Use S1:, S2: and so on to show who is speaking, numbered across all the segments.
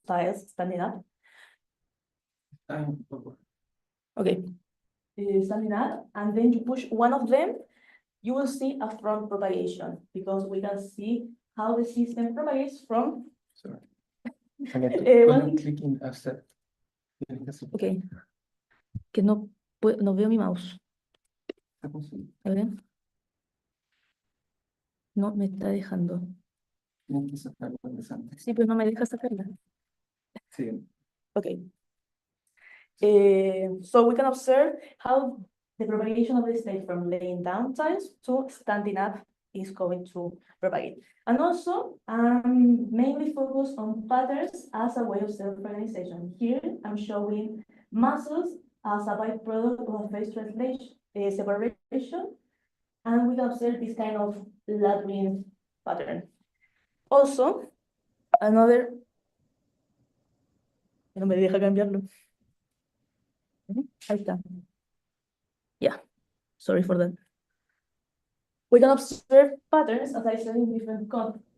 S1: tiles standing up. Okay, standing up, and then you push one of them, you will see a front propagation, because we can see how the system propagates from.
S2: Sorry.
S1: One...
S2: Click in accept.
S1: Okay. Que no veo mi mouse. A ver. No me está dejando. Sí, pues no me deja sacarla.
S2: Sí.
S1: Okay. So we can observe how the propagation of the state from laying down tiles to standing up is going to propagate. And also, mainly focus on patterns as a way of self-organization. Here, I'm showing muscles as a byproduct of a phase translation, separation, and we can observe this kind of labyrinth pattern. Also, another... No me deja cambiarlo. Ahí está. Yeah, sorry for that. We can observe patterns, as I said, in different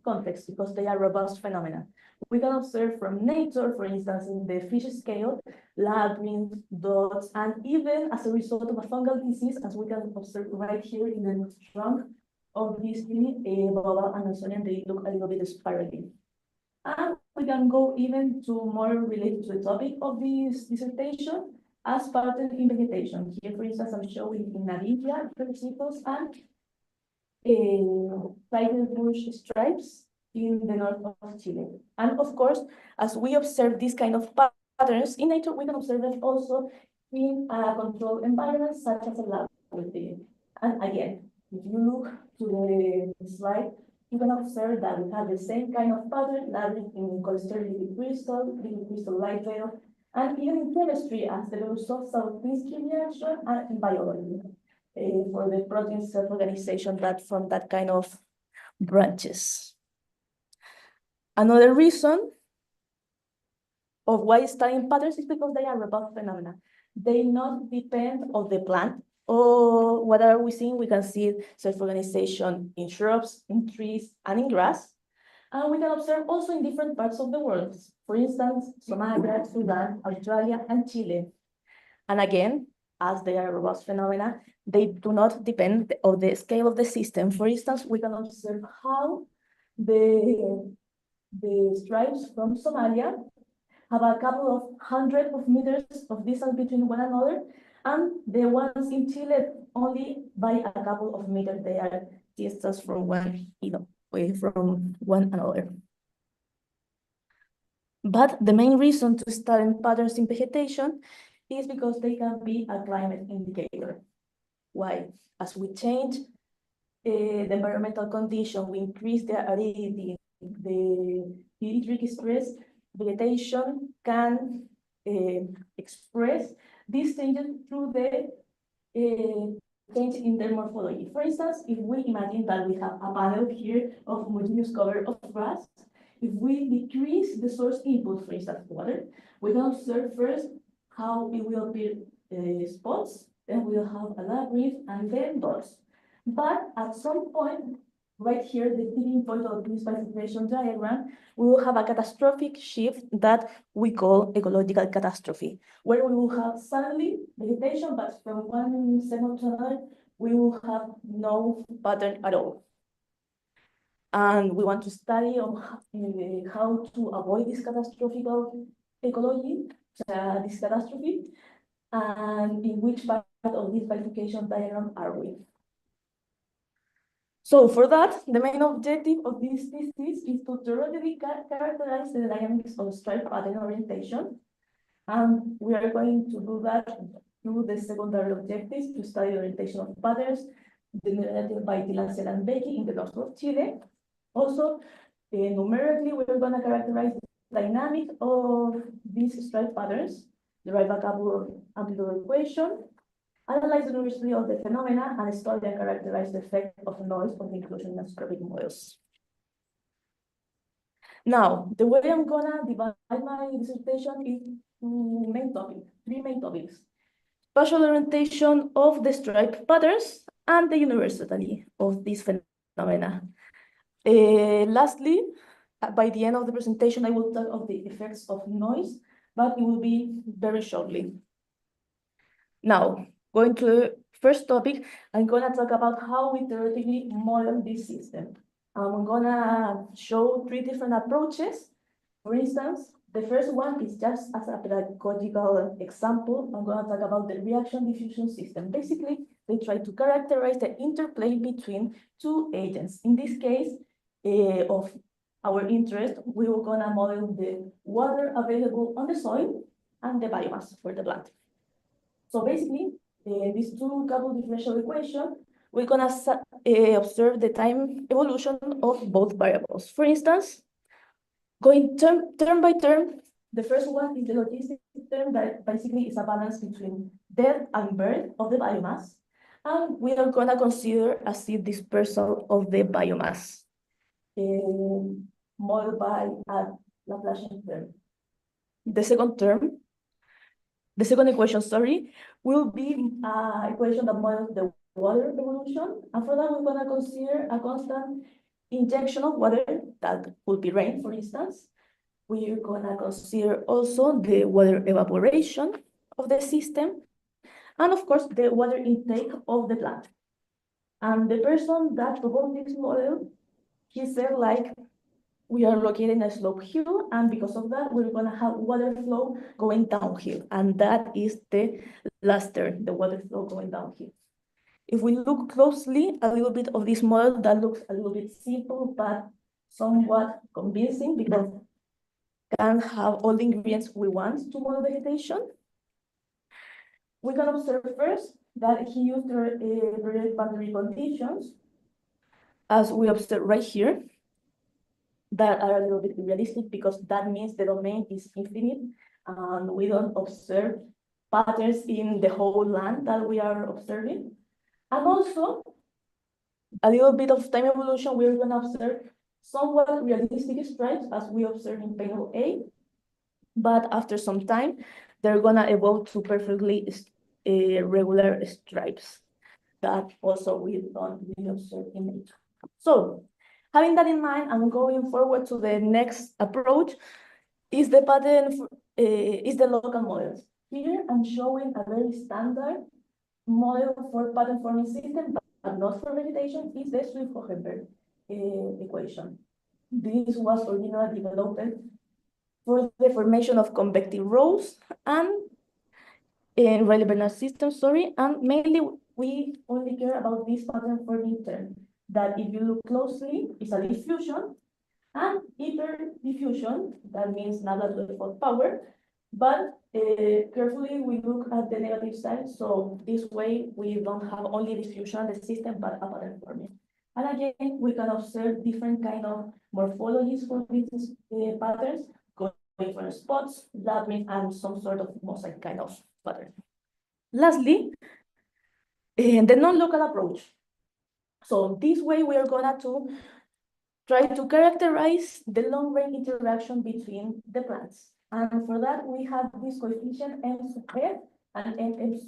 S1: contexts because they are robust phenomena. We can observe from nature, for instance, in the fish scale, labyrinths, dots, and even as a result of a fungal disease, as we can observe right here in the trunk of this Boba and Amazonian, they look a little bit spirally. And we can go even to more related to the topic of this dissertation, as pattern in vegetation. Here, for instance, I'm showing in Namibia, principles and tiger bush stripes in the north of Chile. And of course, as we observe these kind of patterns in nature, we can observe them also in a controlled environment, such as a laboratory. And again, if you look to the slide, you can observe that we have the same kind of pattern, labyrinth in liquid crystal light veil, and even in chemistry, as the Belousov-South-Minsky reaction, and in biology, for the protein self-organization that from that kind of branches. Another reason of why studying patterns is because they are robust phenomena. They not depend on the plant or what are we seeing. We can see self-organization in shrubs, in trees, and in grass. And we can observe also in different parts of the world. For instance, Somalia, Sudan, Australia, and Chile. And again, as they are robust phenomena, they do not depend on the scale of the system. For instance, we can observe how the stripes from Somalia have a couple of hundred of meters of distance between one another, and the ones in Chile only by a couple of meters. They are distance from one, from one another. But the main reason to study patterns in vegetation is because they can be a climate indicator. Why? As we change the environmental condition, we increase the aridity, the hydric stress, vegetation can express these changes through the change in their morphology. For instance, if we imagine that we have a panel here of homogeneous cover of grass, if we decrease the source input, for instance, water, we can observe first how it will appear spots, then we'll have a labyrinth, and then dots. But at some point, right here, the tipping point of this bifurcation diagram, we will have a catastrophic shift that we call ecological catastrophe, where we will have suddenly vegetation, but from one segment to another, we will have no pattern at all. And we want to study on how to avoid this catastrophic ecology, this catastrophe, and in which part of this bifurcation diagram are we. So for that, the main objective of this thesis is to thoroughly characterize the dynamics of stripe pattern orientation. And we are going to do that through the secondary objectives to study the orientation of patterns generated by Tilacel and Becky in the north of Chile. Also, numerically, we're going to characterize the dynamic of these stripe patterns, derive a couple of amplitude equation, analyze the diversity of the phenomena, and study and characterize the effect of noise on the inclusion in astronomic models. Now, the way I'm gonna divide my dissertation is three main topics: spatial orientation of the stripe patterns and the universality of these phenomena. Lastly, by the end of the presentation, I will talk of the effects of noise, but it will be very shortly. Now, going to the first topic, I'm gonna talk about how we theoretically model this system. I'm gonna show 3 different approaches. For instance, the first one is just as a pedagogical example. I'm gonna talk about the reaction diffusion system. Basically, they try to characterize the interplay between 2 agents. In this case, of our interest, we were gonna model the water available on the soil and the biomass for the plant. So basically, these 2 coupled differential equations, we're gonna observe the time evolution of both variables. For instance, going term by term, the first one is the logistic term that basically is a balance between death and birth of the biomass. And we are gonna consider a seed dispersal of the biomass, modeled by a Laplacian term. The second equation, sorry, will be an equation that models the water evolution. And for that, we're gonna consider a constant injection of water that would be rain, for instance. We're gonna consider also the water evaporation of the system, and of course, the water intake of the plant. And the person that proposed this model, he said, like, we are located in a slope hill, and because of that, we're gonna have water flow going downhill, and that is the last term, the water flow going downhill. If we look closely, a little bit of this model that looks a little bit simple, but somewhat convincing because can have all the ingredients we want to model vegetation. We can observe first that he used periodic boundary conditions, as we observe right here, that are a little bit realistic because that means the domain is infinite and we don't observe patterns in the whole land that we are observing. And also, a little bit of time evolution, we're going to observe somewhat realistic stripes as we observe in panel A, but after some time, they're going to evolve to perfectly regular stripes that also we don't really observe in nature. So, having that in mind, I'm going forward to the next approach, is the pattern, is the local models. Here, I'm showing a very standard model for pattern forming system, but not for vegetation, is the Swift-Hohenberg equation. This was originally developed for the formation of convective rows and in Rayleigh-Bernard system, sorry, and mainly we only care about this pattern forming term, that if you look closely, is a diffusion, and hyper-diffusion, that means nabla to the 4th power, but carefully we look at the negative side, so this way we don't have only diffusion in the system, but a pattern forming. And again, we can observe different kind of morphologies for these patterns, going for spots, labyrinth, and some sort of mosaic kind of pattern. Lastly, the non-local approach. So this way we are gonna to try to characterize the long-range interaction between the plants. And for that, we have this coefficient M sub F and M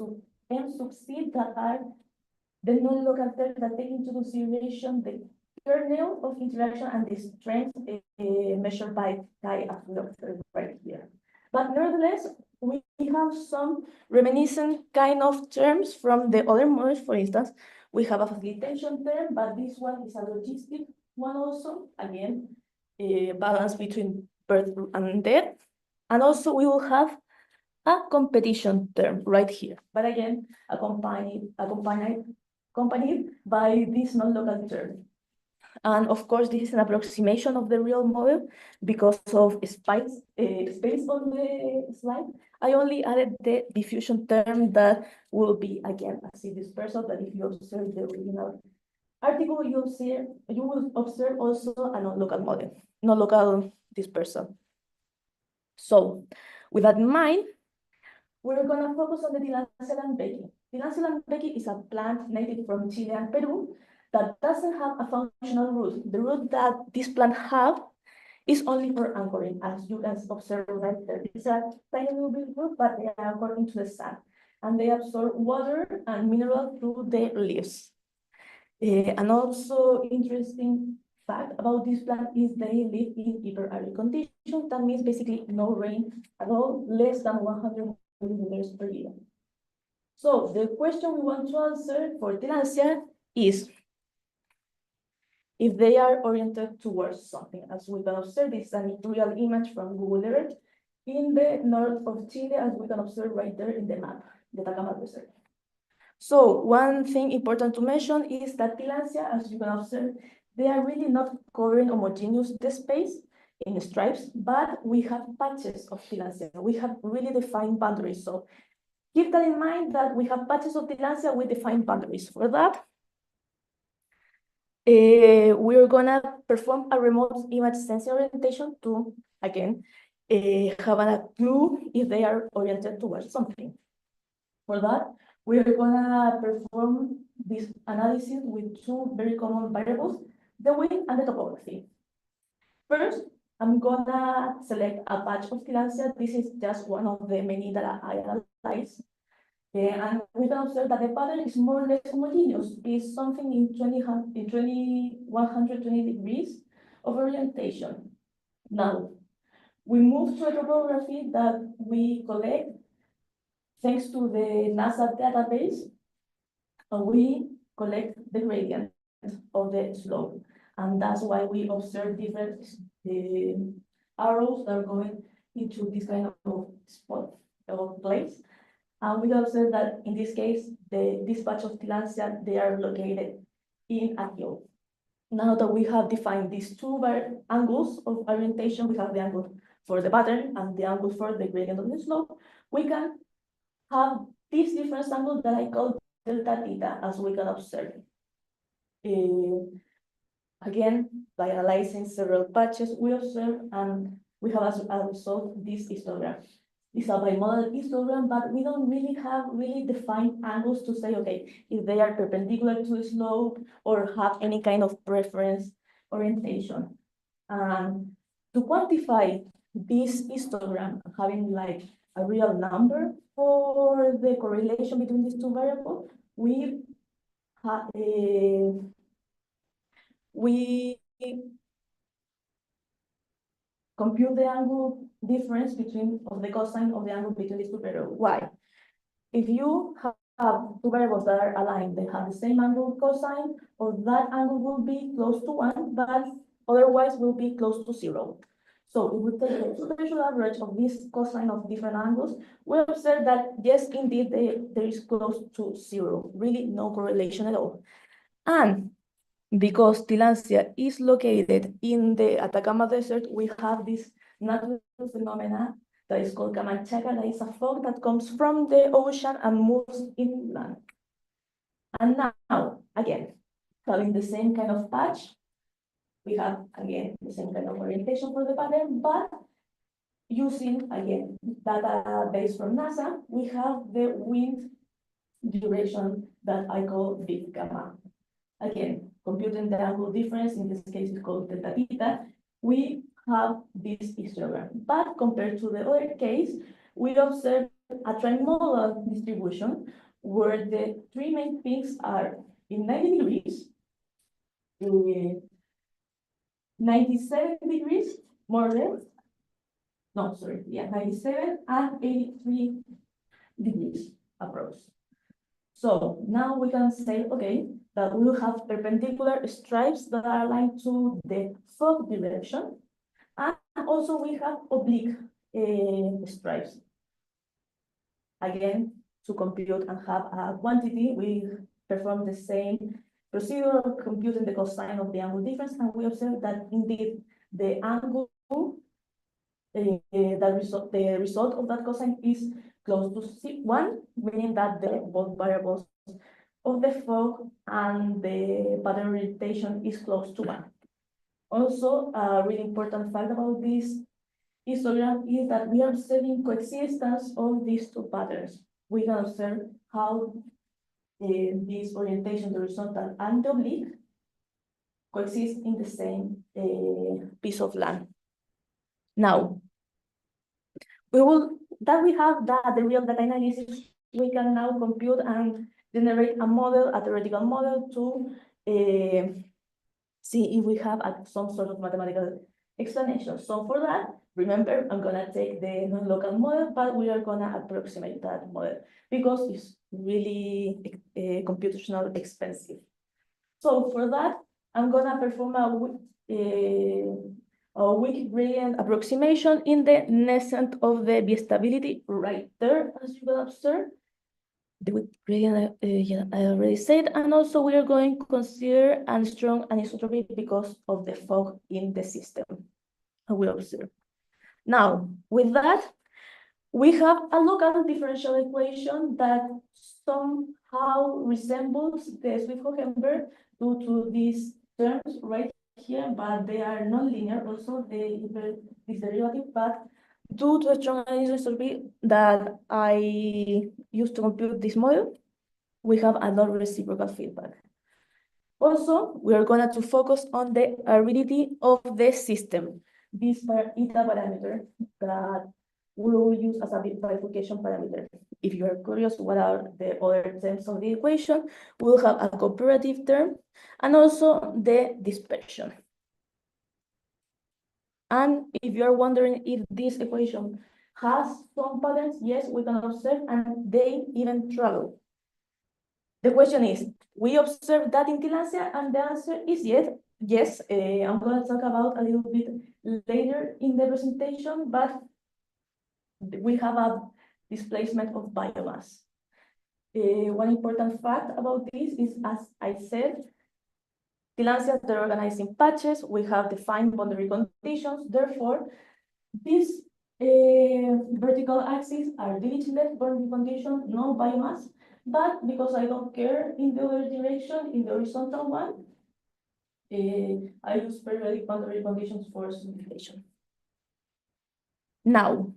S1: sub C that are the non-local terms that take into consideration the kernel of interaction and the strength measured by chi as we observe right here. But nevertheless, we have some reminiscent kind of terms from the other models. For instance, we have a facilitation term, but this one is a logistic one also. Again, a balance between birth and death. And also we will have a competition term right here. But again, accompanied by this non-local term. And of course, this is an approximation of the real model because of space on the slide. I only added the diffusion term that will be, again, a seed dispersal, but if you observe the original article, you will observe also a non-local model, non-local dispersal. So, with that in mind, we're going to focus on the Dilancelan-Becky. Dilancelan-Becky is a plant native from Chile and Peru that doesn't have a functional root. The root that this plant have is only for anchoring, as you can observe right there. It's a tiny little bit root, but they are anchored into the sand. And they absorb water and minerals through the leaves. And also interesting fact about this plant is they live in hyper-arid conditions. That means basically no rain at all, less than 100 millimeters per year. So the question we want to answer for Tillandsia is if they are oriented towards something. As we can observe, this is a real image from Google Earth in the north of Chile, as we can observe right there in the map, the Atacama Desert. So one thing important to mention is that Tillandsia, as you can observe, they are really not covering homogeneous the space in stripes, but we have patches of Tillandsia. We have really defined boundaries. So keep that in mind that we have patches of Tillandsia with defined boundaries. For that, we're gonna perform a remote image sensing orientation to, again, have a clue if they are oriented towards something. For that, we're gonna perform this analysis with two very common variables, the wind and the topography. First, I'm gonna select a patch of Tillandsia. This is just one of the many that I analyzed. And we can observe that the pattern is more or less homogeneous. It's something in 120 degrees of orientation. Now, we move to a topography that we collect thanks to the NASA database. We collect the gradient of the slope. And that's why we observe different arrows that are going into this kind of spot or place. And we observe that in this case, this patch of Tillandsia, they are located in a hill. Now that we have defined these two angles of orientation, we have the angle for the pattern and the angle for the gradient of the slope, we can have this difference angle that I call delta theta, as we can observe. Again, by analyzing several patches, we observe and we have as a result this histogram. It's a bimodal histogram, but we don't really have defined angles to say, okay, if they are perpendicular to the slope or have any kind of preference orientation. And to quantify this histogram, having like a real number for the correlation between these two variables, we compute the angle difference of the cosine of the angle between these two variables. Why? If you have two variables that are aligned, they have the same angle cosine, or that angle will be close to 1, but otherwise will be close to 0. So if we take the superficial average of this cosine of different angles, we observe that yes, indeed, there is close to 0, really no correlation at all. And because Tillandsia is located in the Atacama Desert, we have this natural phenomena that is called Camanchaca, that is a fog that comes from the ocean and moves inland. And now, again, having the same kind of patch, we have, again, the same kind of orientation for the pattern, but using, again, data based from NASA, we have the wind duration that I call big gamma. Again, computing the angle difference, in this case it's called delta theta, we have this histogram. But compared to the other case, we observe a trimodal distribution where the three main peaks are in 90 degrees, 97 degrees, more or less. No, sorry, yeah, 97 and 83 degrees approach. So now we can say, okay, that we will have perpendicular stripes that are aligned to the fog direction. And also we have oblique stripes. Again, to compute and have a quantity, we perform the same procedure of computing the cosine of the angle difference, and we observe that indeed the angle, the result of that cosine is close to 1, meaning that both variables of the fog and the pattern orientation is close to 1. Also, a really important fact about this histogram is that we are observing coexistence of these two patterns. We can observe how this orientation, the horizontal and the oblique, coexist in the same piece of land. Now, we have the real data analysis, we can now compute and generate a model, a theoretical model to see if we have some sort of mathematical explanation. So for that, remember, I'm gonna take the non-local model, but we are gonna approximate that model because it's really computational expensive. So for that, I'm gonna perform a weak gradient approximation in the nascent of the B-stability right there, as you can observe. The weak gradient, yeah, I already said, and also we are going to consider a strong anisotropy because of the fog in the system. We observe. Now, with that, we have a local differential equation that somehow resembles the Swift-Hohenberg due to these terms right here, but they are non-linear also, this derivative, but due to a strong anisotropy that I used to compute this model, we have a non-reciprocal feedback. Also, we are going to focus on the aridity of the system, this eta parameter that we will use as a bifurcation parameter. If you are curious what are the other terms of the equation, we'll have a cooperative term and also the dispersion. And if you are wondering if this equation has some patterns, yes, we can observe, and they even travel. The question is, we observe that in Tilancia, and the answer is yes. I'm going to talk about a little bit later in the presentation, but we have a displacement of biomass. One important fact about this is, as I said, Tilancias, they're organized in patches. We have defined boundary conditions. Therefore, these vertical axes are Dirichlet boundary condition, no biomass. But because I don't care in the other direction, in the horizontal one, I use periodic boundary conditions for simplification. Now,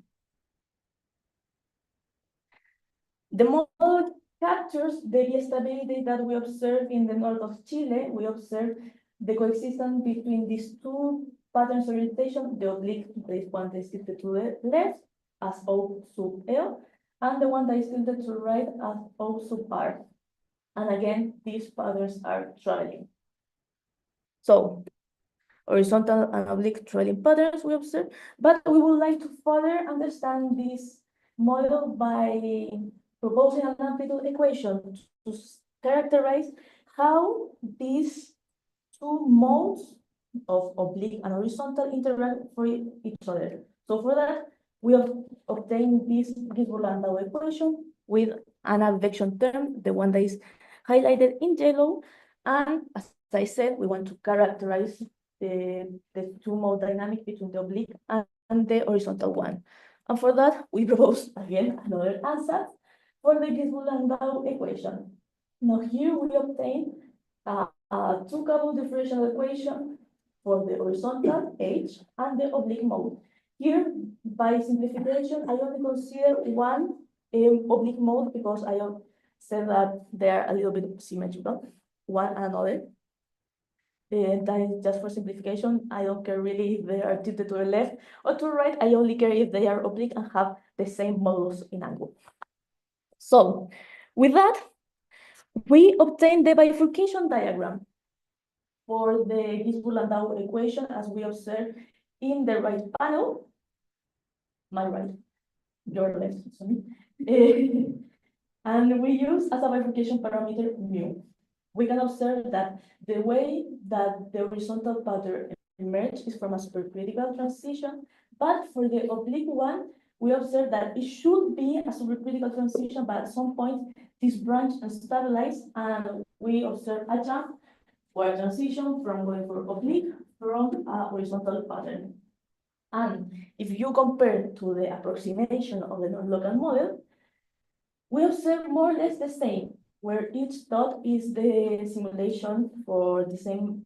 S1: the model captures the stability that we observe in the north of Chile. We observe the coexistence between these two patterns of orientation, the oblique, this one that is tilted to the left as O sub L, and the one that is tilted to the right as O sub R. And again, these patterns are traveling. So, horizontal and oblique traveling patterns we observe, but we would like to further understand this model by proposing an amplitude equation to characterize how these two modes of oblique and horizontal interact for each other. So for that, we have obtained this Gisborne-Landau equation with an advection term, the one that is highlighted in yellow. And as I said, we want to characterize the two-mode dynamic between the oblique and the horizontal one. And for that, we propose, again, another ansatz for the Gisborne-Landau equation. Now here we obtain a two-couple differential equation for the horizontal H and the oblique mode. Here, by simplification, I only consider one oblique mode because I said that they are a little bit symmetrical, one and another. That is just for simplification. I don't care really if they are tilted to the left or to the right. I only care if they are oblique and have the same modulus in angle. So, with that, we obtain the bifurcation diagram for the Gisborne-Landau equation as we observe in the right panel. My right, your left, sorry. And we use as a bifurcation parameter mu. We can observe that the way that the horizontal pattern emerges is from a supercritical transition, but for the oblique one, we observe that it should be a supercritical transition, but at some point this branch stabilizes, and we observe a jump or a transition from going for oblique from a horizontal pattern. And if you compare to the approximation of the non-local model, we observe more or less the same, where each dot is the simulation for the same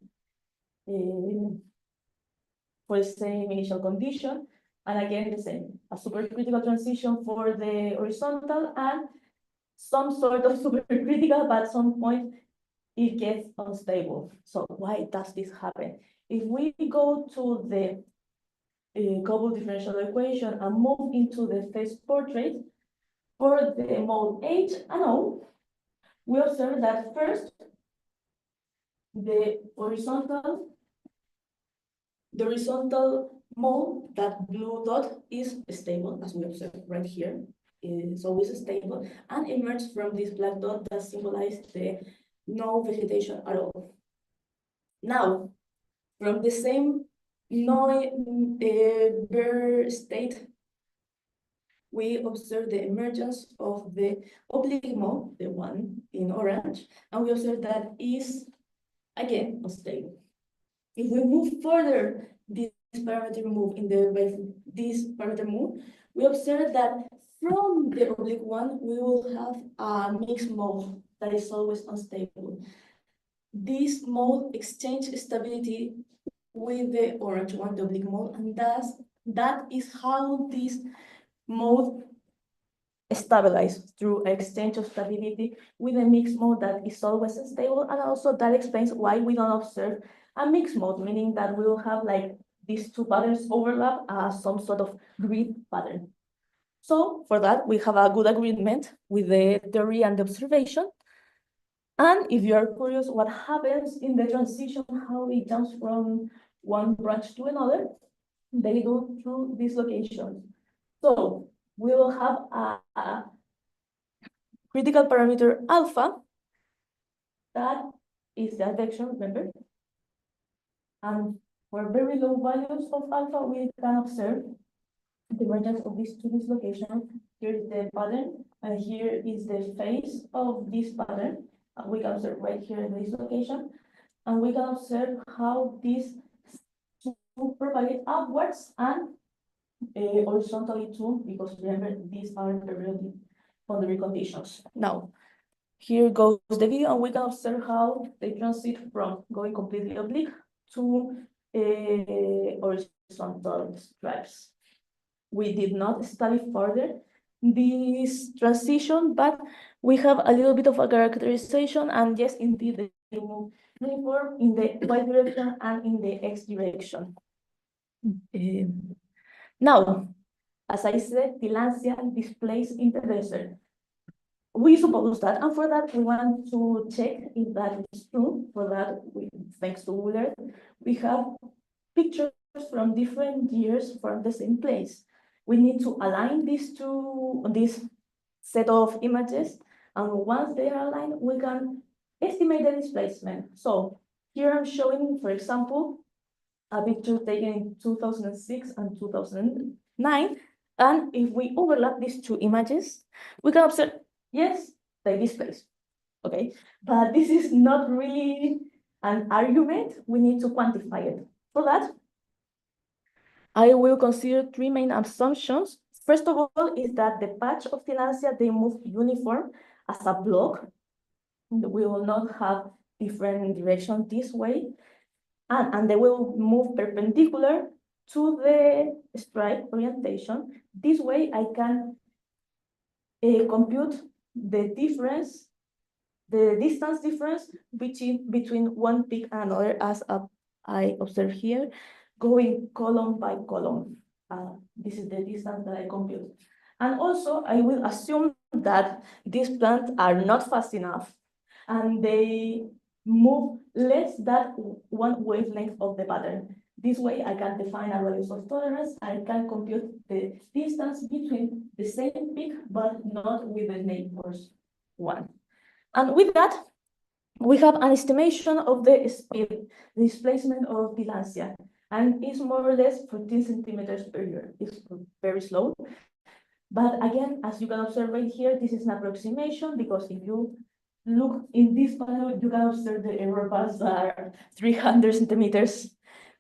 S1: initial condition, and again the same, a supercritical transition for the horizontal and some sort of supercritical, but at some point it gets unstable. So why does this happen? If we go to the couple differential equation and move into the phase portrait, for the mode H and O, we observe that first, the horizontal The horizontal mode, that blue dot, is stable, as we observe right here. It's always stable, and emerges from this black dot that symbolizes the no vegetation at all. Now, from the same bare state, we observe the emergence of the oblique mode, the one in orange, and we observe that is, again, unstable. If we move further, this parameter move in this parameter move, we observe that from the oblique one, we will have a mixed mode that is always unstable. This mode exchanges stability with the orange one, the oblique mode, and that is how this mode stabilized through exchange of stability with a mixed mode that is always stable, and also that explains why we don't observe a mixed mode, meaning that we will have like these two patterns overlap as some sort of grid pattern. So for that, we have a good agreement with the theory and the observation. And if you are curious what happens in the transition, how it jumps from one branch to another, they go through this location. So we will have a critical parameter alpha, that is the advection, remember? And for very low values of alpha, we can observe the emergence of this to this location. Here is the pattern, and here is the phase of this pattern. We can observe right here in this location, and we can observe how these two propagate upwards and horizontally too, because remember, these are periodic boundary conditions. Now, here goes the video, and we can observe how they transit from going completely oblique to horizontal stripes. We did not study further this transition, but we have a little bit of a characterization, and yes, indeed, they move uniform in the Y direction and in the X direction. Now, as I said, Tillandsia displays in the desert. We suppose that, and for that, we want to check if that is true. For that, thanks to Wheeler, we have pictures from different years from the same place. We need to align these two, this set of images, and once they are aligned, we can estimate the displacement. So here I'm showing, for example, a picture taken in 2006 and 2009, and if we overlap these two images, we can observe, yes, they displace, okay? But this is not really an argument. We need to quantify it. For that, I will consider three main assumptions. First of all, is that the patch of Tillandsia, they move uniform as a block. We will not have different direction this way. And they will move perpendicular to the stripe orientation. This way, I can compute the difference, the distance difference between one peak and another, as I observe here, going column by column. This is the distance that I compute. And also, I will assume that these plants are not fast enough, and they move less than one wavelength of the pattern. This way, I can define a radius of tolerance. I can compute the distance between the same peak, but not with the neighbors one. And with that, we have an estimation of the speed, the displacement of Tillandsia, and it's more or less 14 centimeters per year. It's very slow. But again, as you can observe right here, this is an approximation, because if you look in this panel, you can observe the error bars are 300 centimeters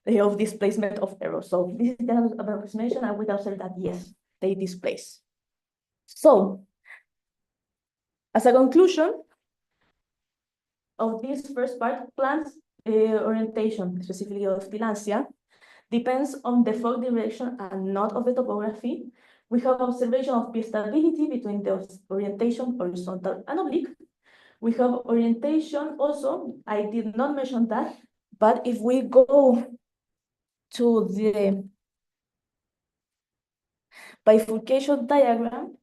S1: of displacement of error. So this is the approximation, and we can observe that, yes, they displace. So, as a conclusion of this first part, plants orientation, specifically of Tillandsia, depends on the fog direction and not of the topography. We have observation of P stability between the orientation horizontal and oblique. We have orientation also, I did not mention that, but if we go to the bifurcation diagram,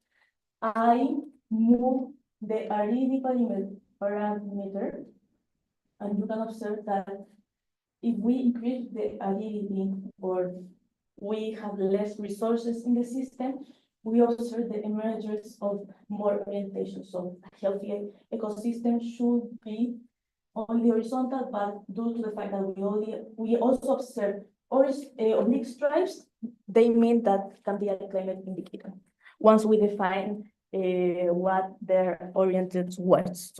S1: I move the RED parameter, and you can observe that if we increase the agility or we have less resources in the system, we observe the emergence of more orientation. So a healthy ecosystem should be only horizontal, but due to the fact that we also observe oblique stripes, they mean that can be a climate indicator once we define what they're oriented towards.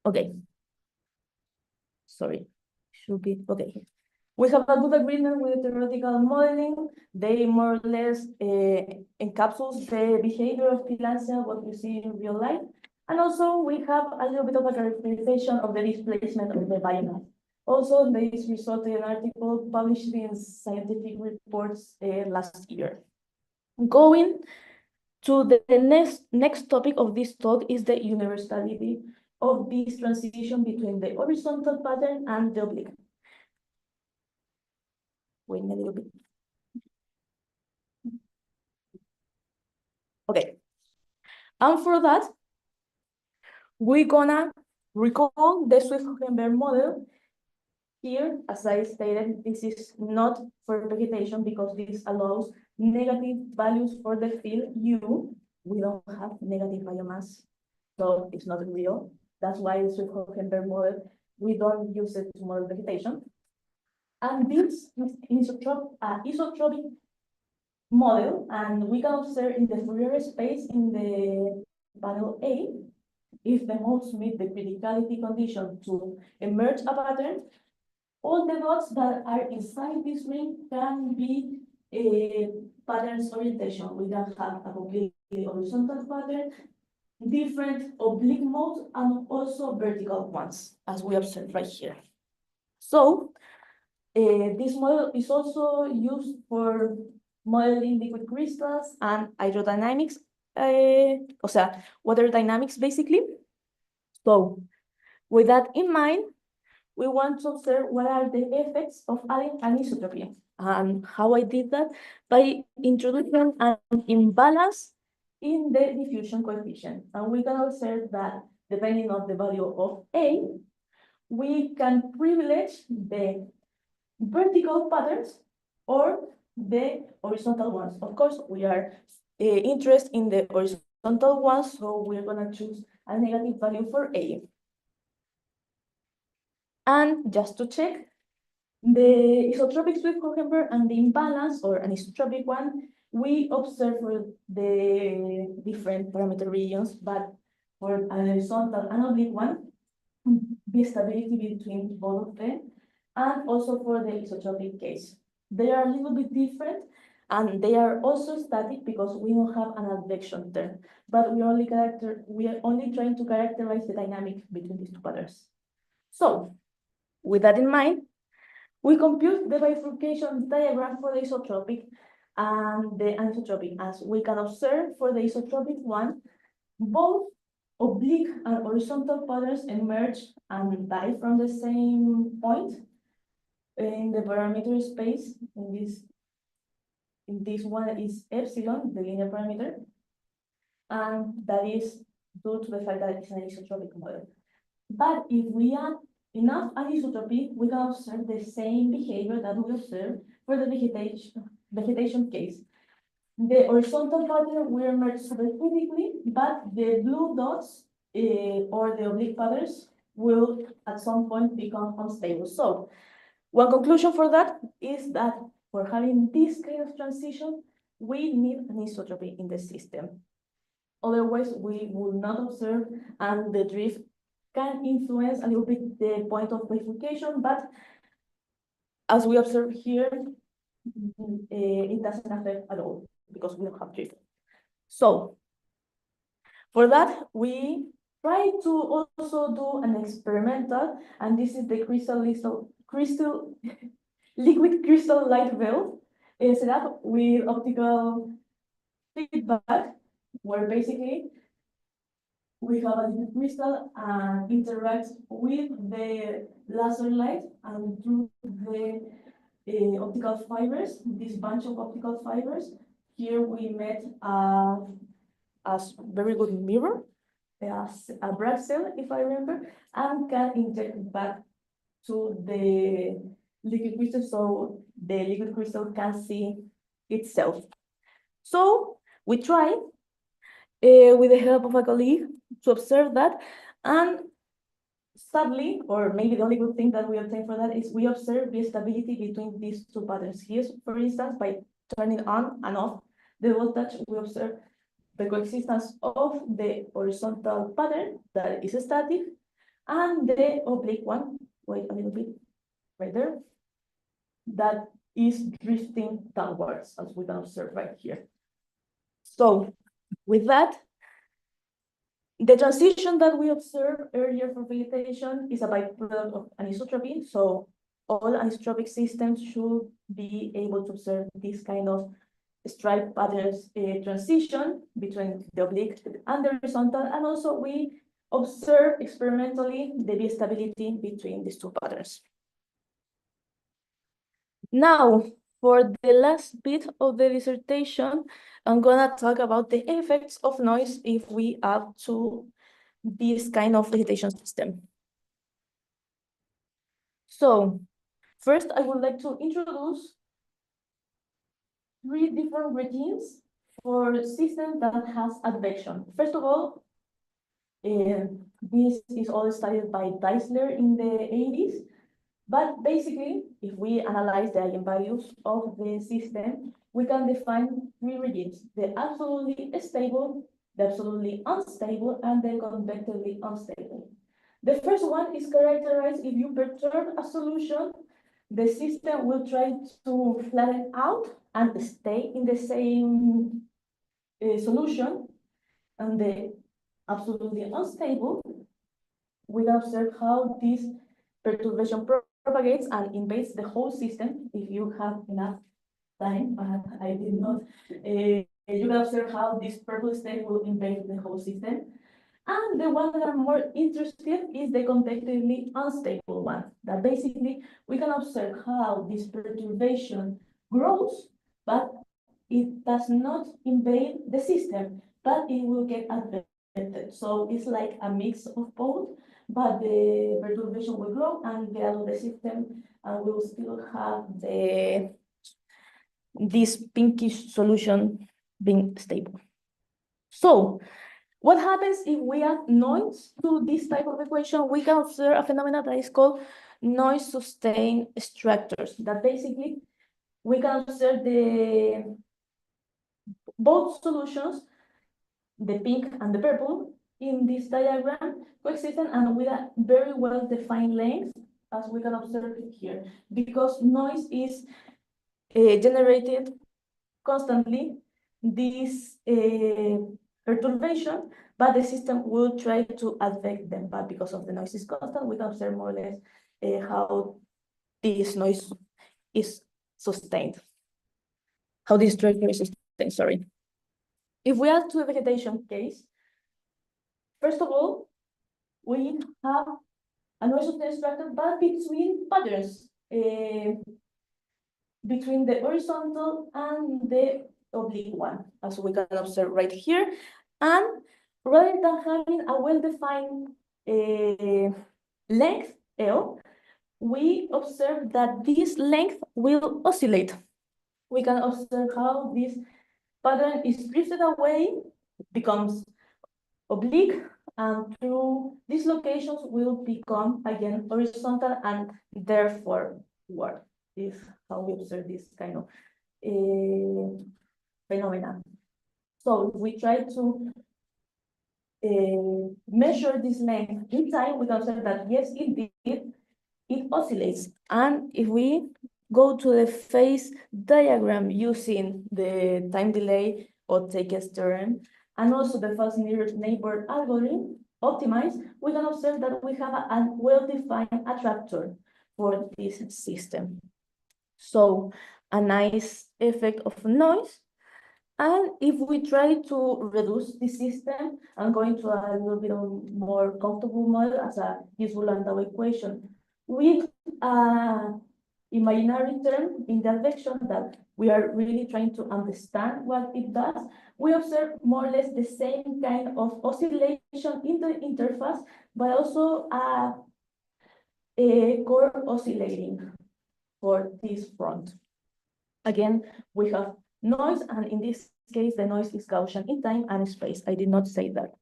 S1: Okay. Sorry, should be okay. We have a good agreement with theoretical modeling. They more or less encapsulates the behavior of tillandsia, what we see in real life. And also we have a little bit of a characterization of the displacement of the biomass. Also, this resulted in an article published in Scientific Reports last year. Going to the next topic of this talk is the universality of this transition between the horizontal pattern and the oblique. Wait a little bit. Okay. And for that, we're gonna recall the Swift-Hohenberg model. Here, as I stated, this is not for vegetation because this allows negative values for the field U. We don't have negative biomass, so it's not real. That's why the Swift-Hohenberg model, we don't use it to model vegetation. And this is isotropic model, and we can observe in the Fourier space in the panel A, if the modes meet the criticality condition to emerge a pattern, all the dots that are inside this ring can be a patterns orientation. We can have a completely horizontal pattern, different oblique modes, and also vertical ones, as we observe right here. So this model is also used for modeling liquid crystals and hydrodynamics, o sea, water dynamics, basically. So with that in mind, we want to observe what are the effects of adding anisotropy. And how I did that? By introducing an imbalance in the diffusion coefficient. And we can observe that depending on the value of A, we can privilege the vertical patterns or the horizontal ones. Of course, we are interested in the horizontal ones, so we're going to choose a negative value for A. And just to check, the isotropic Swift-Hohenberg and the imbalance, or an isotropic one, we observe for the different parameter regions, but for an horizontal and oblique one, the stability between both of them, and also for the isotropic case. They are a little bit different, and they are also static because we don't have an advection term, but we are only trying to characterize the dynamic between these two patterns. So, with that in mind, we compute the bifurcation diagram for the isotropic and the anisotropic. As we can observe for the isotropic one, both oblique and horizontal patterns emerge and die from the same point in the parameter space. In this one is epsilon, the linear parameter, and that is due to the fact that it's an isotropic model. But if we add enough anisotropy, we can observe the same behavior that we observe for the vegetation case. The horizontal pattern will emerge supercritically, but the blue dots or the oblique patterns will at some point become unstable. So one conclusion for that is that for having this kind of transition, we need anisotropy in the system. Otherwise, we will not observe, and the drift can influence a little bit the point of bifurcation, but as we observe here, it doesn't affect at all because we don't have drift. So for that, we try to also do an experimental, and this is the liquid crystal light veil set up with optical feedback, where basically we have a liquid crystal and interacts with the laser light and through the optical fibers, this bunch of optical fibers. Here we met a as very good mirror, as a bright cell, if I remember, and can inject back to the liquid crystal so the liquid crystal can see itself. So we tried with the help of a colleague to observe that, and sadly, or maybe the only good thing that we obtain for that is we observe the stability between these two patterns. Here, for instance, by turning on and off the voltage, we observe the coexistence of the horizontal pattern that is static and the oblique one, wait a little bit, right there, that is drifting downwards, as we can observe right here. So with that, the transition that we observed earlier for vegetation is a byproduct of anisotropy. So all anisotropic systems should be able to observe this kind of stripe patterns transition between the oblique and the horizontal. And also we observe experimentally the stability between these two patterns. Now, for the last bit of the dissertation, I'm gonna talk about the effects of noise if we add to this kind of vegetation system. So, first I would like to introduce 3 different regimes for systems that has advection. First of all, this is all studied by Deisler in the 80s. But basically, if we analyze the eigenvalues of the system, we can define 3 regimes: the absolutely stable, the absolutely unstable, and the convectively unstable. The first one is characterized if you perturb a solution, the system will try to flatten out and stay in the same solution. And the absolutely unstable, we observe how this perturbation propagates and invades the whole system. If you have enough time, I did not, you can observe how this purple state will invade the whole system. And the one that I'm more interested is the convectively unstable one, that basically we can observe how this perturbation grows, but it does not invade the system, but it will get affected. So it's like a mix of both, but the perturbation will grow and get out of the system, and we will still have this pinkish solution being stable. So what happens if we add noise to this type of equation? We can observe a phenomenon that is called noise sustained structures, that basically we can observe both solutions, the pink and the purple, in this diagram coexistent and with a very well defined length, as we can observe here, because noise is generated constantly, this perturbation, but the system will try to affect them. But because of the noise is constant, we can observe more or less how this noise is sustained, how this structure is sustained, sorry. If we add to the vegetation case, first of all, we have a noise sustained structure, but between patterns, between the horizontal and the oblique one, as we can observe right here. And rather than having a well-defined length, L, we observe that this length will oscillate. We can observe how this pattern is drifted away, becomes oblique, and through these locations will become again horizontal and therefore word. This is how we observe this kind of phenomena. So we try to measure this length in time. We can observe that yes, indeed, it oscillates. And if we go to the phase diagram using the time delay or takes term, and also the first neighbor algorithm optimized, we can observe that we have a well-defined attractor for this system. So a nice effect of noise. And if we try to reduce the system and go into a little bit of more comfortable model as a useful Landau equation with imaginary term in the advection that we are really trying to understand what it does, we observe more or less the same kind of oscillation in the interface, but also a core oscillating for this front. Again, we have noise, and in this case, the noise is Gaussian in time and space. I did not say that.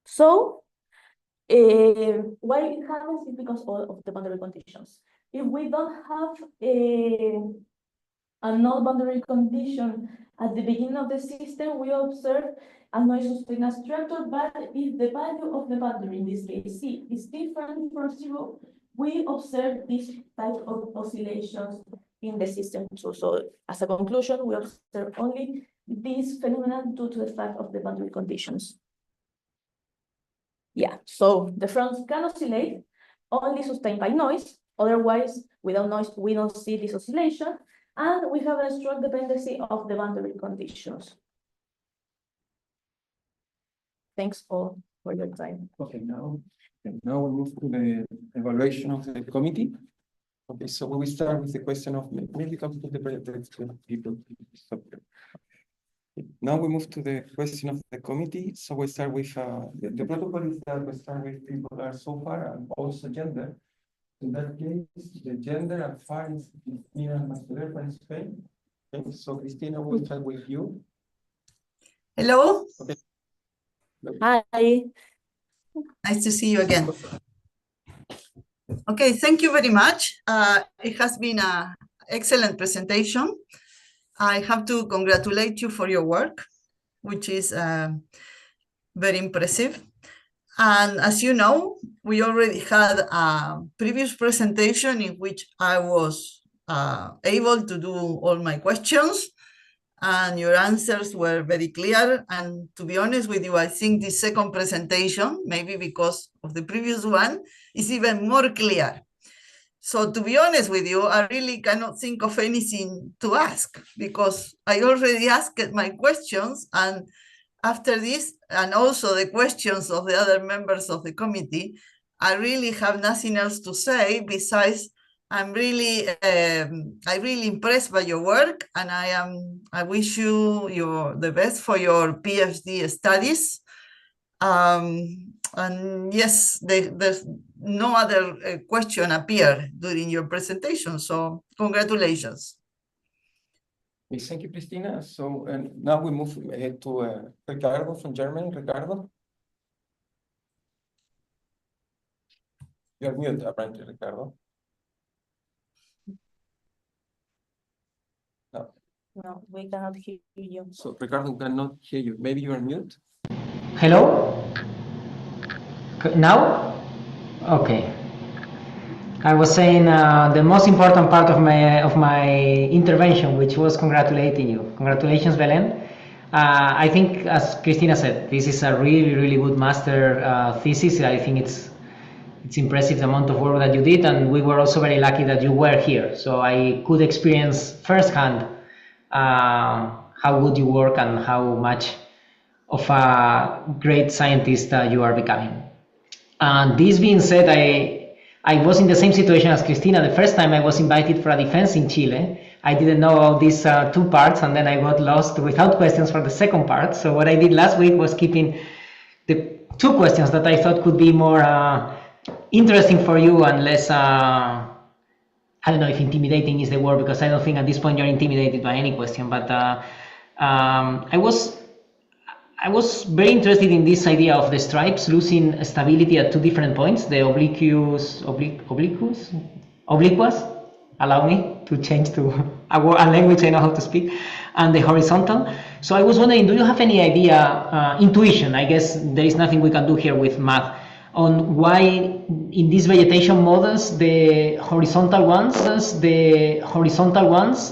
S1: So, why it happens is because of the boundary conditions. If we don't have a null boundary condition at the beginning of the system, we observe a noise sustained structure, but if the value of the boundary, in this case C, is different from 0, we observe this type of oscillations in the system too. So as a conclusion, we observe only this phenomenon due to the fact of the boundary conditions. Yeah, so the fronts can oscillate, only sustained by noise. Otherwise, without noise, we don't see this oscillation. And we have a strong dependency of the boundary conditions. Thanks all for your time.
S2: Okay, now we move to the evaluation of the committee. Okay, so we will start with the question of maybe come to the people. Now we move to the question of the committee. So we start with the protocol is that we start with people that are so far and also gender. In that case, the gender and far is Cristina Master in Spain. Okay, so Cristina, we'll start with you.
S3: Hello.
S2: Okay.
S1: Hi.
S3: Nice to see you again. Okay, thank you very much. It has been an excellent presentation. I have to congratulate you for your work, which is very impressive. And as you know, we already had a previous presentation in which I was able to do all my questions, and your answers were very clear. And to be honest with you, I think the second presentation, maybe because of the previous one, is even more clear. So to be honest with you, I really cannot think of anything to ask because I already asked my questions, and after this, and also the questions of the other members of the committee, I really have nothing else to say besides I'm really impressed by your work, and I wish you the best for your PhD studies. And yes, there's no other question appeared during your presentation, so congratulations.
S2: Thank you, Cristina. So now we move ahead to Ricardo from Germany. Ricardo? You're mute, apparently, Ricardo. No.
S1: No, we cannot hear you.
S2: So Ricardo cannot hear you. Maybe you are mute?
S4: Hello? Now? Okay. I was saying the most important part of my intervention, which was congratulating you. Congratulations, Belen. I think, as Cristina said, this is a really good master thesis. I think it's impressive the amount of work that you did, and we were also very lucky that you were here. So I could experience firsthand how good you work and how much of a great scientist you are becoming. And this being said, I was in the same situation as Cristina. The first time I was invited for a defense in Chile, I didn't know all these two parts, and then I got lost without questions for the second part. So what I did last week was keeping the two questions that I thought could be more interesting for you and less, I don't know if intimidating is the word, because I don't think at this point you're intimidated by any question, but I was very interested in this idea of the stripes losing stability at two different points, the obliquous, allow me to change to a language I know how to speak, and the horizontal. So I was wondering, do you have any idea, intuition, I guess there is nothing we can do here with math, on why in these vegetation models the horizontal ones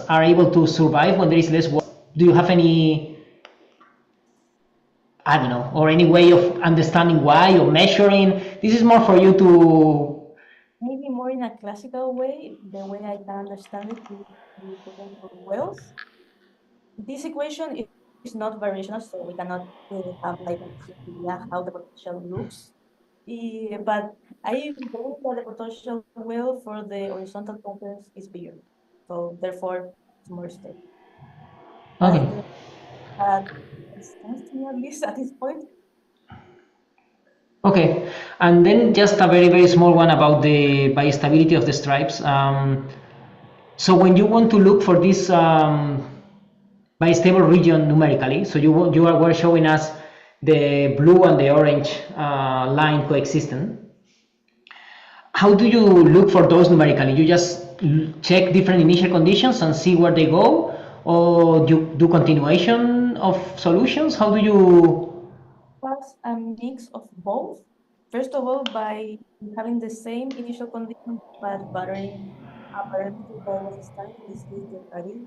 S4: are able to survive when there is less water? Do you have any, I don't know, or any way of understanding why, or measuring? This is more for you to...
S1: Maybe more in a classical way, the way I can understand it with potential wells. This equation is not variational, so we cannot have like an idea how the potential looks. But I believe that the potential well for the horizontal conference is bigger. So therefore, it's more stable.
S4: Okay.
S1: That stands to me at least at this point.
S4: Okay, and then just a very, very small one about the biostability of the stripes. So when you want to look for this bistable region numerically, so were showing us the blue and the orange line coexistent. How do you look for those numerically? You just check different initial conditions and see where they go, or you do continuation of solutions? How do you?
S1: Was a mix of both. First of all, by having the same initial conditions, but buttering a parameter that was assigned, in this case, the Paris,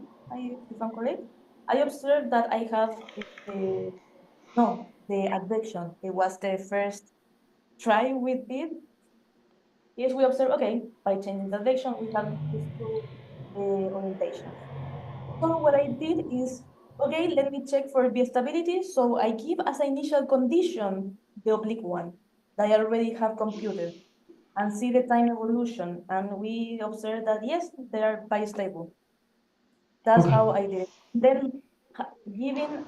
S1: if I'm correct, I observed that I have the advection. It was the first try with it. Yes, we observe, okay, by changing the advection, we have these two orientations. So what I did is, okay, let me check for stability. So I give as an initial condition the oblique one that I already have computed and see the time evolution. And we observe that, yes, they are bistable. That's how I did it. Then giving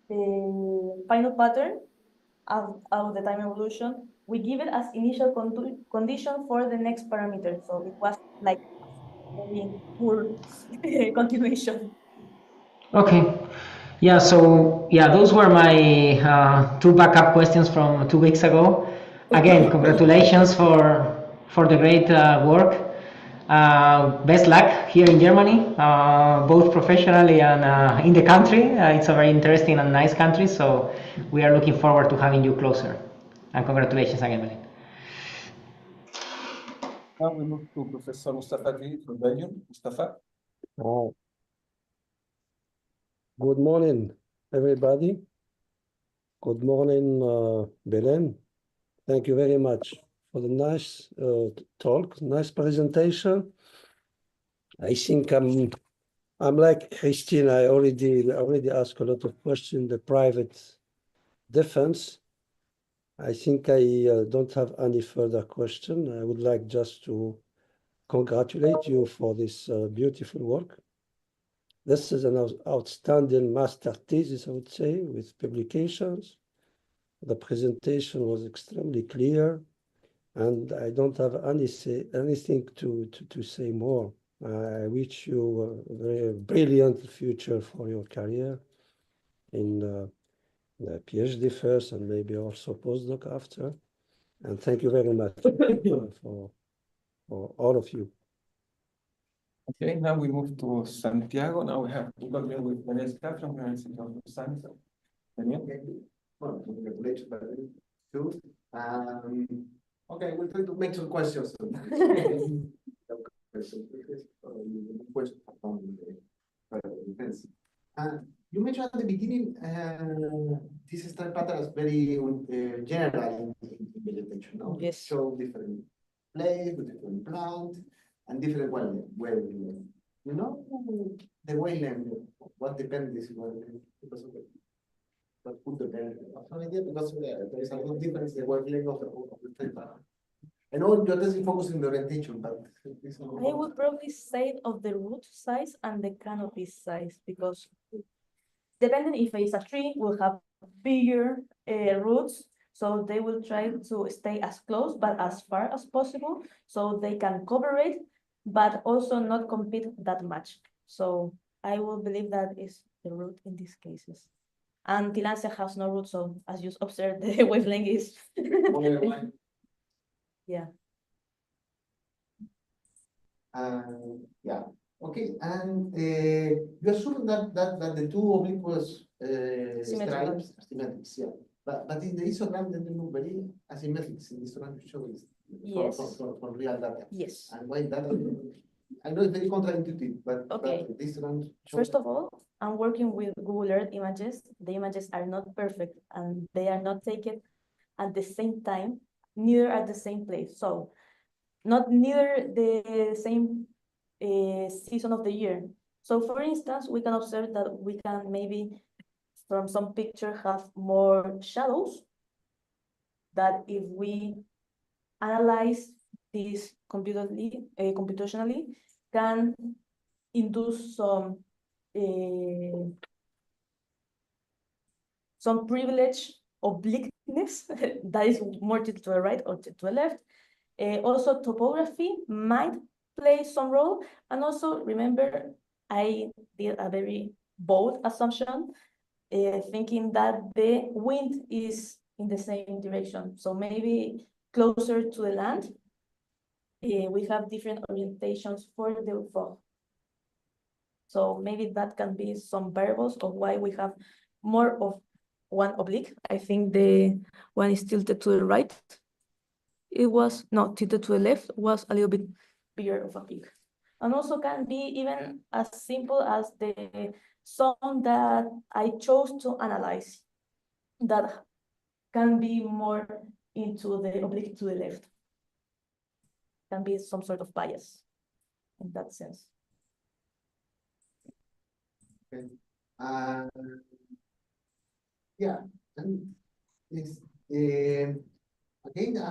S1: the final pattern of the time evolution, we give it as initial condition for the next parameter. So it was like very poor continuation.
S4: Okay. Yeah, so yeah, those were my two backup questions from 2 weeks ago. Again, congratulations for the great work. Best luck here in Germany, both professionally and in the country. It's a very interesting and nice country, so we are looking forward to having you closer. And congratulations again, Belen.
S2: Now we move to Professor Mustafa from Belgium. Mustafa.
S5: Oh. Good morning, everybody. Good morning, Belen. Thank you very much for the nice talk, nice presentation. I think I'm like Christine. I already asked a lot of questions. The private defense. I think I don't have any further question. I would like just to congratulate you for this beautiful work. This is an outstanding master thesis, I would say, with publications. The presentation was extremely clear, and I don't have anything to say more. I wish you a very brilliant future for your career in the PhD first and maybe also postdoc after. And thank you very much for all of you.
S2: Okay, now we move to Santiago. Now we have to go with Daniel Scott from the University of Science. Daniel.
S6: Well, congratulations, too. Okay, we'll try to make some questions. You mentioned at the beginning this stripe pattern is very general in vegetation. No?
S1: Yes.
S6: Show different place, different plant, and different wavelength. You know the wavelength. What depends this wavelength because of it. But could depend. Because there is a lot of difference in the wavelength of the stripe pattern. I know you're just focusing on the orientation, but
S1: I would probably say of the root size and the canopy size, because depending if it's a tree, will have bigger roots, so they will try to stay as close but as far as possible, so they can cooperate, but also not compete that much. So I will believe that is the root in these cases. And Tillandsia has no root, so as you observed, the wavelength is yeah.
S6: Yeah. Okay. And you assume that the two obliquous
S1: Symmetrical.
S6: stripes are symmetric, yeah. But in the histogram, they look very asymmetric. In the histogram, you show this
S1: Yes.
S6: for real data.
S1: Yes.
S6: And why that? I know it's very counterintuitive, but
S1: Okay.
S6: but this one.
S1: First of all, I'm working with Google Earth images. The images are not perfect and they are not taken at the same time, neither at the same place. So not neither the same season of the year. So for instance, we can observe that we can maybe from some picture have more shadows that if we analyze this computationally, can induce some privilege obliqueness that is more to the right or to the left. Also, topography might play some role. And also, remember, I did a very bold assumption, thinking that the wind is in the same direction. So maybe closer to the land, we have different orientations for the fog. So maybe that can be some variables of why we have more of one oblique. I think the one is tilted to the right. It was not tilted to the left, was a little bit bigger of a peak. And also can be even as simple as the song that I chose to analyze that can be more into the oblique to the left. Can be some sort of bias in that sense.
S6: Okay. Yeah, and it's again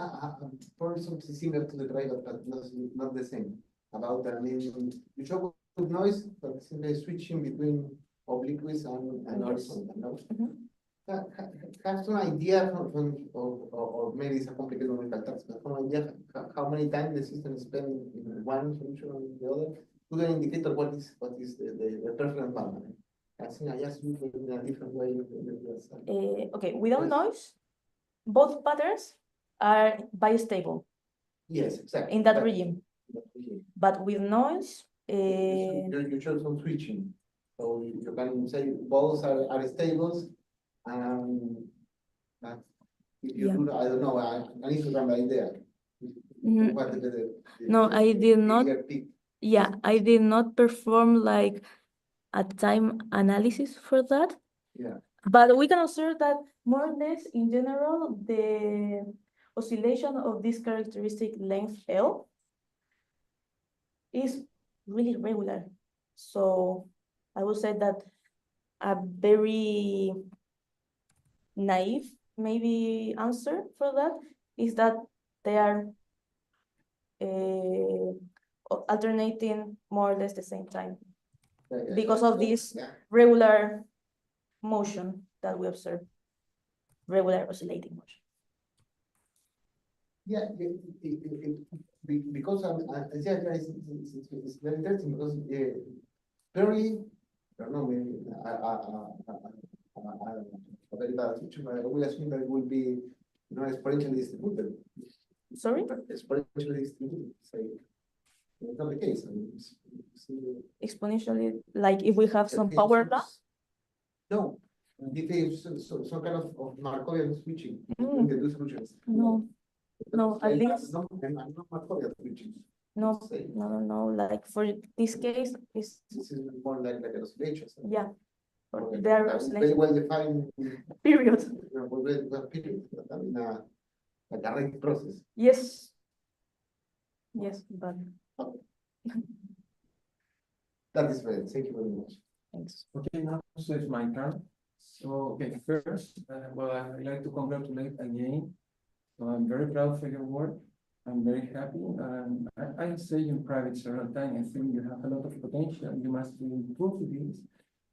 S6: for something similar to the private, but not the same. About you show good noise, but simply switching between obliques and horizontal. No? Have some idea or maybe it's a complicated numerical task, but some idea how many times the system spends in one solution or the other to the indicator what is the preference pattern. I think I just use it in a different way.
S1: Okay, without noise, both patterns are bistable.
S6: Yes, exactly.
S1: In that regime. But with noise,
S6: you chose some switching. So you can say both are stables. But if you do, I don't know, I need to run the idea.
S1: No, I did not. Yeah, I did not perform like a time analysis for that.
S6: Yeah.
S1: But we can observe that more or less in general, the oscillation of this characteristic length L is really regular. So I would say that a very naive maybe answer for that is that they are alternating more or less the same time because of this regular motion that we observe, regular oscillating motion.
S6: Yeah, because it's very interesting because clearly, I don't know, maybe a very bad feature, but I will assume that it will be exponentially distributed.
S1: Sorry?
S6: Exponentially distributed, say. It's not the case. I mean,
S1: Exponentially, like if we have some power law?
S6: No, if there's some kind of Markovian switching between the two solutions.
S1: No, at least.
S6: No Markovian switching.
S1: No, like for this case, this
S6: is more like the oscillations.
S1: Yeah.
S6: Okay.
S1: They are
S6: very well defined
S1: period.
S6: Period. I mean, a direct process.
S1: Yes. Yes, but
S6: that is right. Thank you very much.
S1: Thanks.
S2: Okay, now so it's my turn. So okay, first, well, I'd like to congratulate again. So I'm very proud for your work. I'm very happy. I say in private several times, I think you have a lot of potential. You must improve this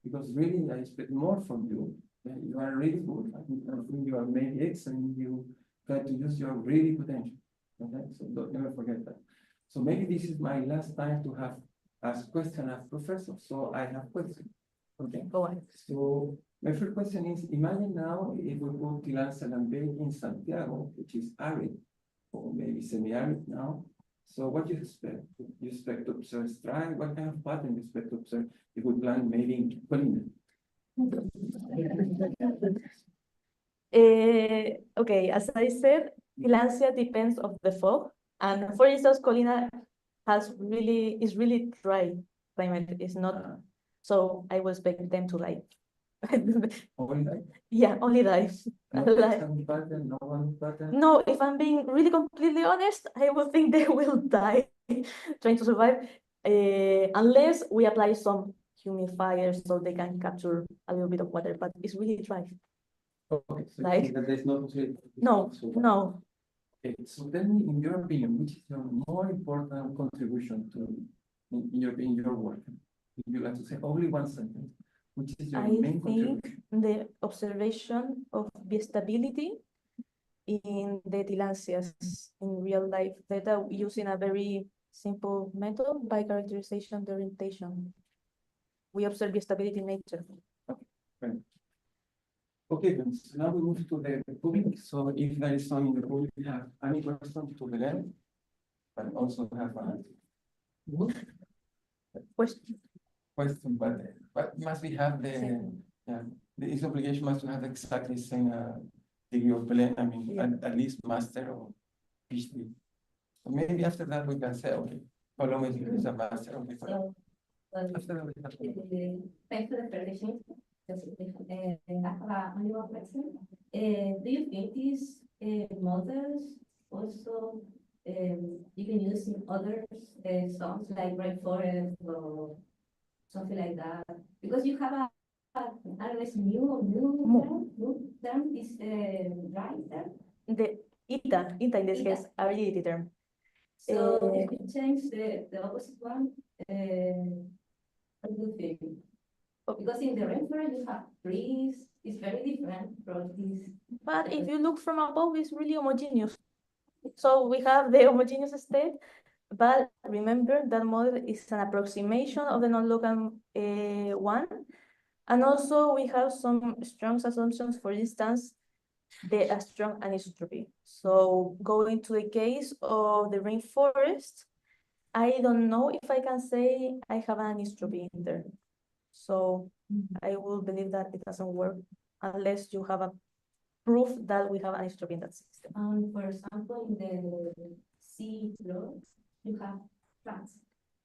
S2: because really I expect more from you. You are really good. I think you are maybe excellent. You try to use your really potential. Okay, so don't never forget that. So maybe this is my last time to have asked question as professor. So I have questions. Okay.
S1: Go on.
S2: So my first question is: imagine now if we put Tilanza Lambert in Santiago, which is arid, or maybe semi-arid now. So what do you expect? You expect to observe strike? What kind of pattern you expect to observe if we plant maybe in Colina?
S1: Okay, as I said, Tilancia depends of the fog. And for instance, Colina is really dry climate. It's not, so I would expect them to like.
S2: Only die?
S1: Yeah, only die.
S2: Pattern, no one pattern?
S1: No, if I'm being really completely honest, I would think they will die trying to survive, unless we apply some humidifiers so they can capture a little bit of water, but it's really dry.
S2: Okay, so
S1: Like-
S2: there's no possibility.
S1: No,
S2: So-
S1: no.
S2: Okay, so tell me, in your opinion, which is your more important contribution to, in your work? If you like to say only one sentence, which is your
S1: I
S2: main
S1: think
S2: contribution?
S1: the observation of the stability in the tillandsias in real life, data using a very simple method by characterization the orientation. We observe the stability in nature.
S2: Okay, then, so now we move to the public. So if there is some in the public have any questions to Belen, but also have a
S1: Question.
S2: question, but must we have the, yeah, this obligation must have exactly the same degree of Belen, I mean,
S1: Yeah.
S2: at least master or PhD. So maybe after that we can say, okay, Paloma is a master, okay, fine.
S7: So,
S2: After that we have.
S7: thanks for the presentation. I have only one question. Do you think these models also you can use in other songs like rainforest or something like that? Because you have a I don't know, it's new term is right term.
S1: The ITA in this case, ability term.
S7: So if you change the opposite one, what do you think? Because in the rainforest you have trees, it's very different from this.
S1: But if you look from above, it's really homogeneous. So we have the homogeneous state, but remember that model is an approximation of the non-local one. And also we have some strong assumptions, for instance, the strong anisotropy. So going to the case of the rainforest, I don't know if I can say I have an anisotropy in there. So I will believe that it doesn't work unless you have a proof that we have anisotropy in that system.
S7: For example, in the sea floor, you have plants.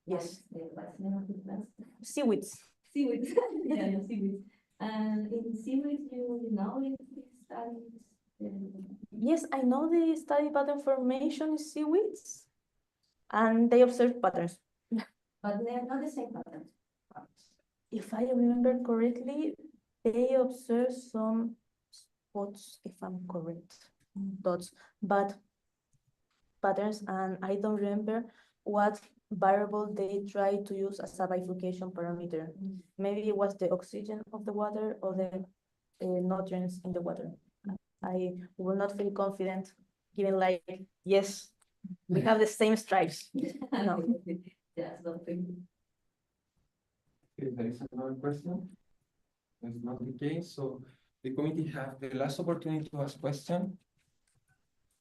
S1: Yes.
S7: Like what's the name of the plants?
S1: Seaweeds.
S7: Seaweeds. Yeah, seaweeds. And in seaweeds, you know if it studies.
S1: Yes, I know they study pattern formation in seaweeds and they observe patterns.
S7: But they're not the same pattern.
S1: If I remember correctly, they observe some spots, if I'm correct, dots, but patterns, and I don't remember what variable they try to use as a bifurcation parameter. Maybe it was the oxygen of the water or the nutrients in the water. I will not feel confident giving like, yes, we have the same stripes. No.
S7: That's something.
S2: Okay, there is another question. That's not the case, so the committee have the last opportunity to ask question.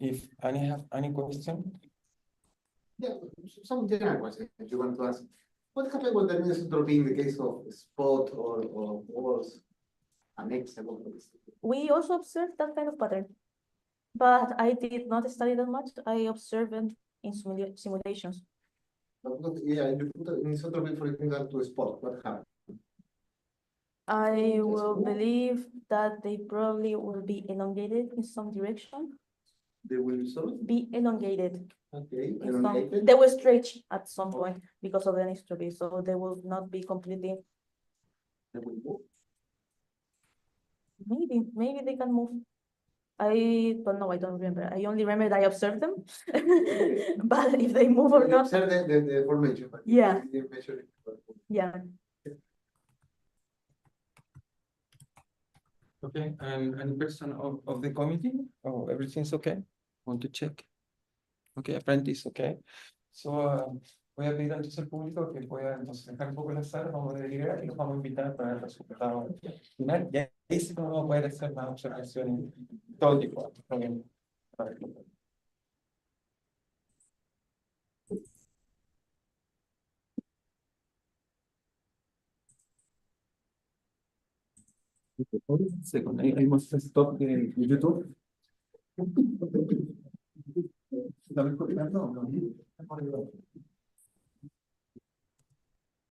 S2: If any have any question,
S6: Yeah, some general questions if you want to ask. What happened with the anisotropy in the case of spot or walls?
S1: We also observed that kind of pattern, but I did not study that much. I observed it in simulations.
S6: Yeah, you put anisotropy, for example, to a spot, what happened?
S1: I will believe that they probably will be elongated in some direction.
S6: They will solve,
S1: Be elongated.
S6: okay,
S1: in some-
S6: elongated.
S1: They will stretch at some point because of the anisotropy, so they will not be completely.
S6: They will move.
S1: Maybe they can move. I don't know. I don't remember. I only remember that I observed them. But if they move or
S6: You
S1: not,
S6: observe the formation, but
S1: Yeah.
S6: you didn't measure it.
S1: yeah.
S2: okay, and any person of the committee, oh, everything's okay? Want to check? Okay, apprentice, okay. So, voy a pedir entonces al público que pueda entonces dejar un poco la sala, vamos a deliberar y los vamos a invitar para el resultado final. Y ahí sí vamos a poder hacer más observaciones, todo tipo. También. Second, I must stop the YouTube. ¿Estamos copiando o no?